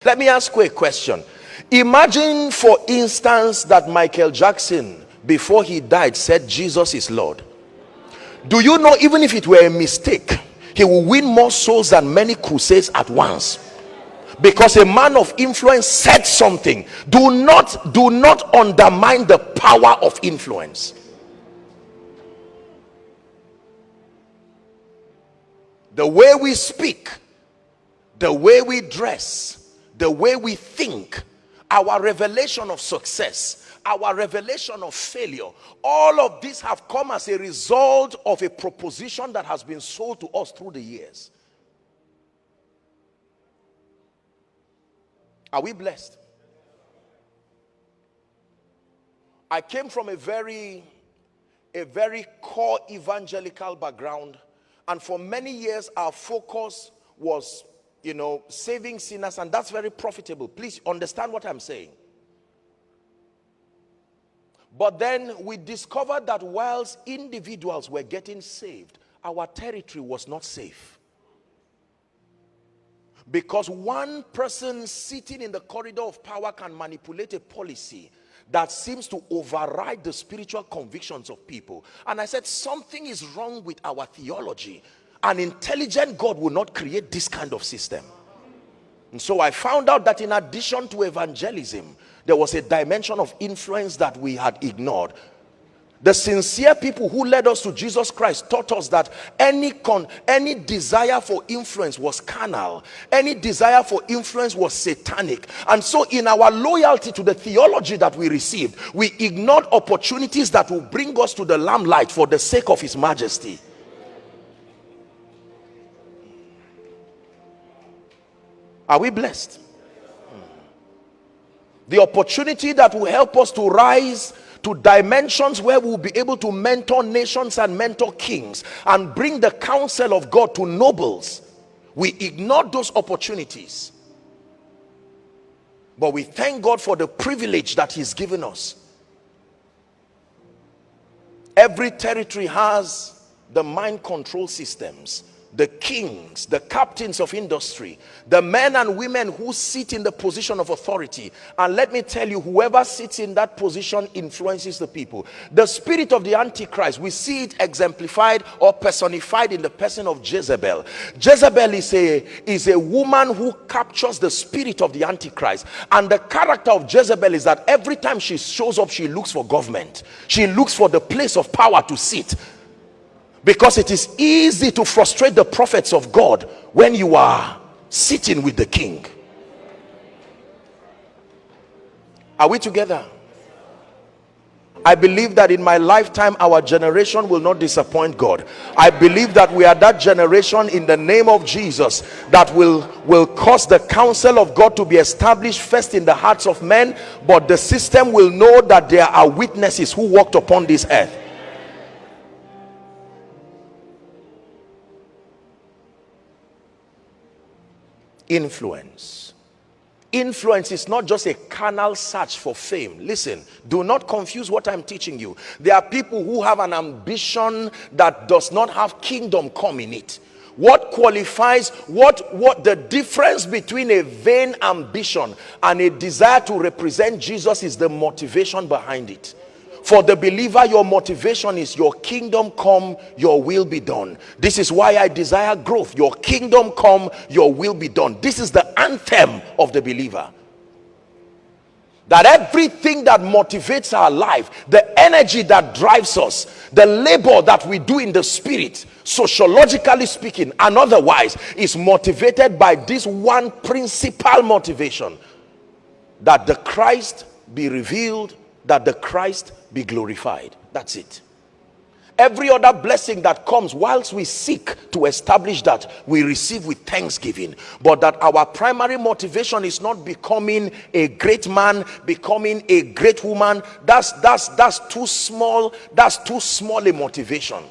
Let me ask you a question. Imagine, for instance, that Michael Jackson, before he died, said Jesus is Lord. Do you know, even if it were a mistake, he will win more souls than many crusades at once? Because a man of influence said something. Do not undermine the power of influence. The way we speak, the way we dress, the way we think, our revelation of success, our revelation of failure, all of these have come as a result of a proposition that has been sold to us through the years. Are we blessed? I came from a very core evangelical background, and for many years our focus was, saving sinners, and that's very profitable. Please understand what I'm saying. But then we discovered that whilst individuals were getting saved, our territory was not safe. Because one person sitting in the corridor of power can manipulate a policy that seems to override the spiritual convictions of people. And I said, something is wrong with our theology. An intelligent God will not create this kind of system. And so I found out that in addition to evangelism, there was a dimension of influence that we had ignored. The sincere people who led us to Jesus Christ taught us that any desire for influence was carnal. Any desire for influence was satanic. And so in our loyalty to the theology that we received, we ignored opportunities that will bring us to the lamplight for the sake of his majesty. Are we blessed? The opportunity that will help us to rise to dimensions where we'll be able to mentor nations and mentor kings and bring the counsel of God to nobles. We ignored those opportunities. But we thank God for the privilege that he's given us. Every territory has the mind control systems, the kings, the captains of industry, the men and women who sit in the position of authority. And let me tell you, whoever sits in that position influences the people. The spirit of the Antichrist, we see it exemplified or personified in the person of Jezebel. Jezebel is a woman who captures the spirit of the Antichrist. And the character of Jezebel is that every time she shows up, she looks for government. She looks for the place of power to sit. Because it is easy to frustrate the prophets of God when you are sitting with the king. Are we together? I believe that in my lifetime our generation will not disappoint God. I believe that we are that generation in the name of Jesus that will cause the counsel of God to be established first in the hearts of men, but the system will know that there are witnesses who walked upon this earth. Influence is not just a carnal search for fame. Listen, do not confuse what I'm teaching you. There are people who have an ambition that does not have kingdom come in it. What qualifies, what the difference between a vain ambition and a desire to represent Jesus is the motivation behind it. For the believer, your motivation is your kingdom come, your will be done. This is why I desire growth. Your kingdom come, your will be done. This is the anthem of the believer. That everything that motivates our life, the energy that drives us, the labor that we do in the spirit, sociologically speaking and otherwise, is motivated by this one principal motivation: that the Christ be revealed, that the Christ be glorified. That's it. Every other blessing that comes whilst we seek to establish that, we receive with thanksgiving. But that our primary motivation is not becoming a great man, becoming a great woman. That's too small. That's too small a motivation.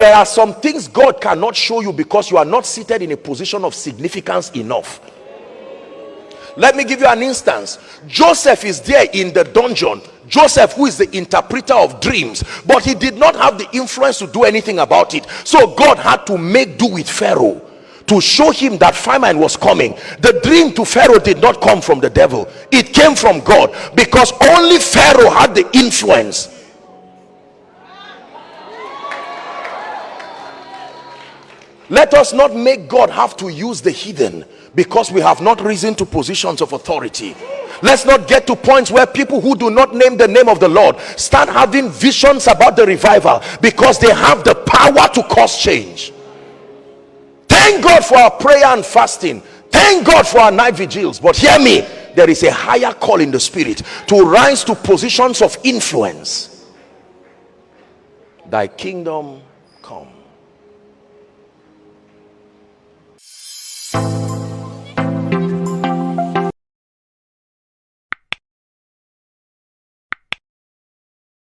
There are some things God cannot show you because you are not seated in a position of significance enough. Let me give you an instance. Joseph is there in the dungeon. Joseph, who is the interpreter of dreams, but he did not have the influence to do anything about it. So God had to make do with Pharaoh to show him that famine was coming. The dream to Pharaoh did not come from the devil, it came from God, because only Pharaoh had the influence. Let us not make God have to use the heathen because we have not risen to positions of authority. Let's not get to points where people who do not name the name of the Lord start having visions about the revival because they have the power to cause change. Thank God for our prayer and fasting. Thank God for our night vigils. But hear me, there is a higher call in the spirit to rise to positions of influence. Thy kingdom come.